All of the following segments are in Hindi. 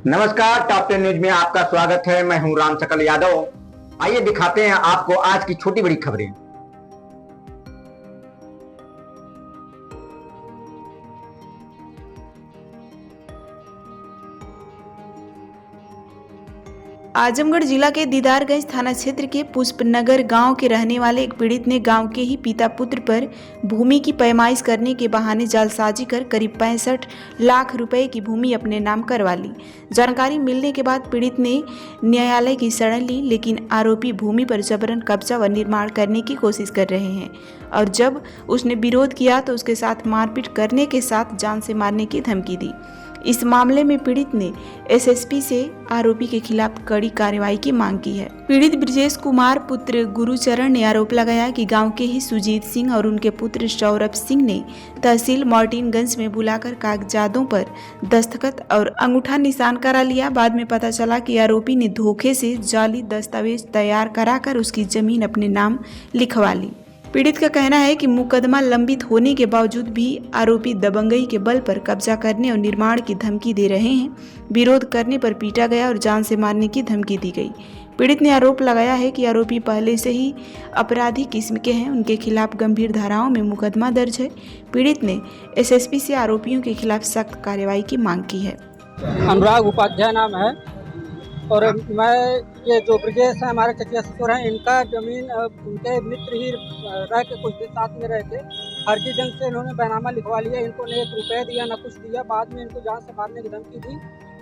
नमस्कार, टॉप 10 न्यूज में आपका स्वागत है। मैं हूं राम सकल यादव। आइए दिखाते हैं आपको आज की छोटी बड़ी खबरें। आजमगढ़ जिला के दीदारगंज थाना क्षेत्र के पुष्पनगर गांव के रहने वाले एक पीड़ित ने गांव के ही पिता पुत्र पर भूमि की पैमाइश करने के बहाने जालसाजी कर करीब 65 लाख रुपए की भूमि अपने नाम करवा ली। जानकारी मिलने के बाद पीड़ित ने न्यायालय की शरण ली, लेकिन आरोपी भूमि पर जबरन कब्जा व निर्माण करने की कोशिश कर रहे हैं और जब उसने विरोध किया तो उसके साथ मारपीट करने के साथ जान से मारने की धमकी दी। इस मामले में पीड़ित ने एसएसपी से आरोपी के खिलाफ कड़ी कार्रवाई की मांग की है। पीड़ित ब्रजेश कुमार पुत्र गुरुचरण ने आरोप लगाया कि गांव के ही सुजीत सिंह और उनके पुत्र सौरभ सिंह ने तहसील मार्टिनगंज में बुलाकर कागजातों पर दस्तखत और अंगूठा निशान करा लिया। बाद में पता चला कि आरोपी ने धोखे से जाली दस्तावेज तैयार कराकर उसकी जमीन अपने नाम लिखवा ली। पीड़ित का कहना है कि मुकदमा लंबित होने के बावजूद भी आरोपी दबंगई के बल पर कब्जा करने और निर्माण की धमकी दे रहे हैं। विरोध करने पर पीटा गया और जान से मारने की धमकी दी गई। पीड़ित ने आरोप लगाया है कि आरोपी पहले से ही अपराधी किस्म के हैं, उनके खिलाफ गंभीर धाराओं में मुकदमा दर्ज है। पीड़ित ने एसएसपी से आरोपियों के खिलाफ सख्त कार्रवाई की मांग की है। अनुराग उपाध्याय नाम है और मैं ये जो ब्रजेश है हमारे चचिया ससुर हैं, इनका जमीन उनके मित्र ही रह के कुछ दिन साथ में रहे थे। फर्जी ढंग से इन्होंने बैनामा लिखवा लिया। इनको न 1 रुपया दिया न कुछ दिया। बाद में इनको जान से मारने की धमकी दी।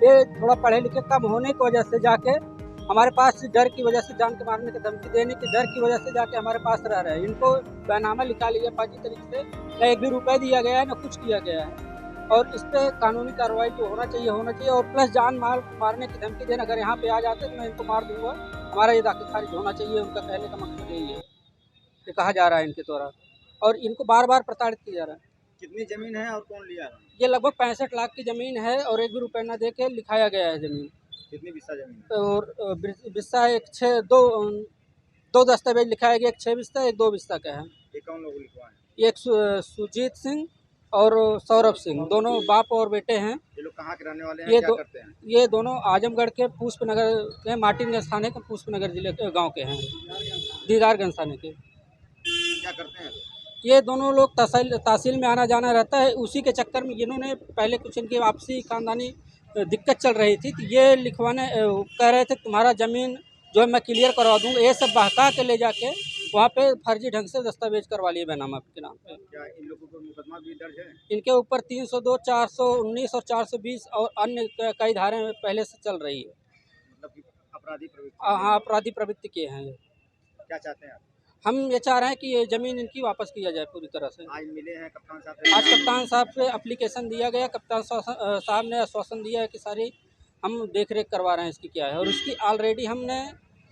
ये थोड़ा पढ़े लिखे कम होने की वजह से जाके हमारे पास डर की वजह से जान के मारने की धमकी देने की डर की वजह से जाके हमारे पास रह रहे हैं। इनको बैनामा लिखा लिया फर्जी तरीके से, न 1 भी रुपया दिया गया है न कुछ किया गया है और इस पर कानूनी कार्रवाई जो होना चाहिए और प्लस जान मारने की धमकी देना। अगर यहाँ पे आ जाते तो मैं इनको मार दूंगा। हमारा ये दाखिल खारिज होना चाहिए। उनका कहने का मकसद यही है कि कहा जा रहा है इनके द्वारा और इनको बार बार प्रताड़ित किया जा रहा है। कितनी जमीन है और कौन लिया है? ये लगभग 65 लाख की ज़मीन है और 1 भी रुपया न दे के लिखाया गया है ज़मीन। कितनी बिस्सा जमीन है? और बिस्सा दो दस्तावेज लिखाया गया, एक 6 बिस्सा एक 2 बिस्सा का है। ये कौन लोग लिखवाए? ये एक सुजीत सिंह और सौरभ सिंह, दोनों बाप और बेटे हैं। ये लोग कहाँ के रहने वाले हैं? क्या करते हैं? ये दोनों आजमगढ़ के पुष्पनगर के मार्टिनगंज थाने के पुष्पनगर जिले के गांव के हैं, दीदारगंज थाने के। क्या करते हैं? ये दोनों लोग तहसील में आना जाना रहता है। उसी के चक्कर में इन्होंने पहले कुछ इनकी आपसी खानदानी दिक्कत चल रही थी तो ये लिखवाने कह रहे थे तुम्हारा ज़मीन जो है मैं क्लियर करवा दूँगा। ये सब बहका के ले जाके वहाँ पे फर्जी ढंग से दस्तावेज करवा लिए बैनामा के नाम पे। क्या इन लोगों पर मुकदमा भी दर्ज है? इनके ऊपर 302, 419 और 420 और अन्य कई धाराएं पहले से चल रही है। मतलब कि अपराधी प्रवृत्ति? हाँ, अपराधी प्रवृत्ति के हैं ये। क्या चाहते हैं आप? हम ये चाह रहे हैं कि ये ज़मीन इनकी वापस किया जाए पूरी तरह से। आज मिले हैं कप्तान साहब से? आज कप्तान साहब से एप्लीकेशन दिया गया। कप्तान साहब ने आश्वासन दिया है कि सारी हम देख रेख करवा रहे हैं इसकी क्या है और उसकी ऑलरेडी हमने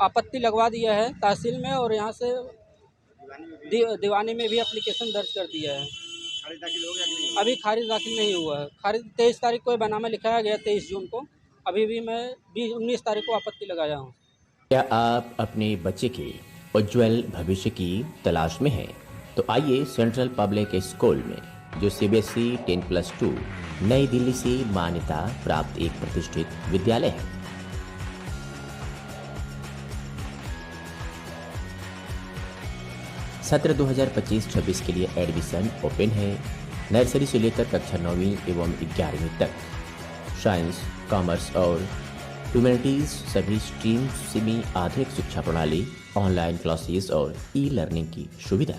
आपत्ति लगवा दिया है तहसील में और यहाँ से दीवानी में भी एप्लीकेशन दर्ज कर दिया है। खारिज दाखिल हो गया कि नहीं? अभी खारिज दाखिल नहीं हुआ है। खारिज 23 तारीख को बैनामा लिखाया गया, 23 जून को। अभी भी मैं 19 तारीख को आपत्ति लगाया हूँ। क्या आप अपने बच्चे के उज्जवल भविष्य की तलाश में हैं? तो आइए सेंट्रल पब्लिक स्कूल में, जो CBSE 10+2 नई दिल्ली से मान्यता प्राप्त एक प्रतिष्ठित विद्यालय है। सत्र 2025-26 के लिए एडमिशन ओपन है। नर्सरी से लेकर कक्षा 9वीं एवं 11वीं तक। साइंस, कॉमर्स और ह्यूमैनिटीज सभी स्ट्रीम्स में आधुनिक शिक्षा प्रणाली, ऑनलाइन क्लासेस और ई-लर्निंग की सुविधा।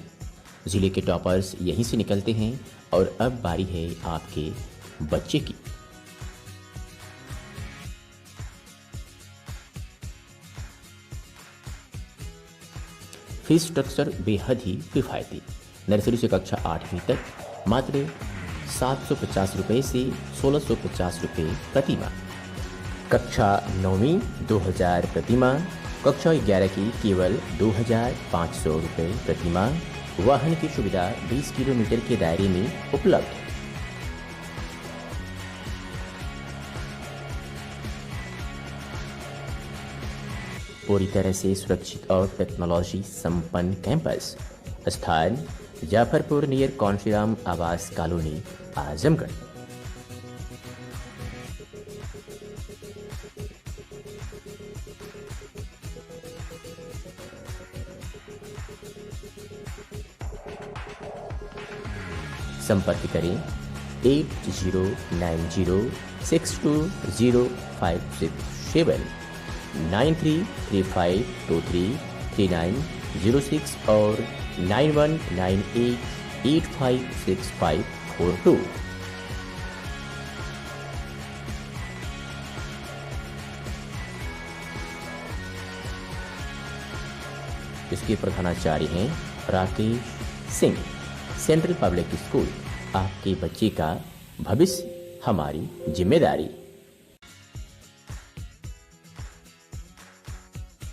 जिले के टॉपर्स यहीं से निकलते हैं और अब बारी है आपके बच्चे की। फीस स्ट्रक्चर बेहद ही किफ़ायती। नर्सरी से कक्षा 8वीं तक मात्र 750 रुपये से 1650 रुपये प्रति माह। कक्षा 9वीं 2000 प्रति माह। कक्षा 11 की केवल 2500 रुपये प्रति माह। वाहन की सुविधा 20 किलोमीटर के दायरे में उपलब्ध। पूरी तरह से सुरक्षित और टेक्नोलॉजी संपन्न कैंपस। स्थान जाफरपुर नियर कौनश्रीराम आवास कॉलोनी, आजमगढ़। संपर्क करें 8090620567 9335233906 और 9198856542। इसके प्रधानाचार्य हैं Rakesh Singh. Central public school, आपके बच्चे का भविष्य हमारी जिम्मेदारी।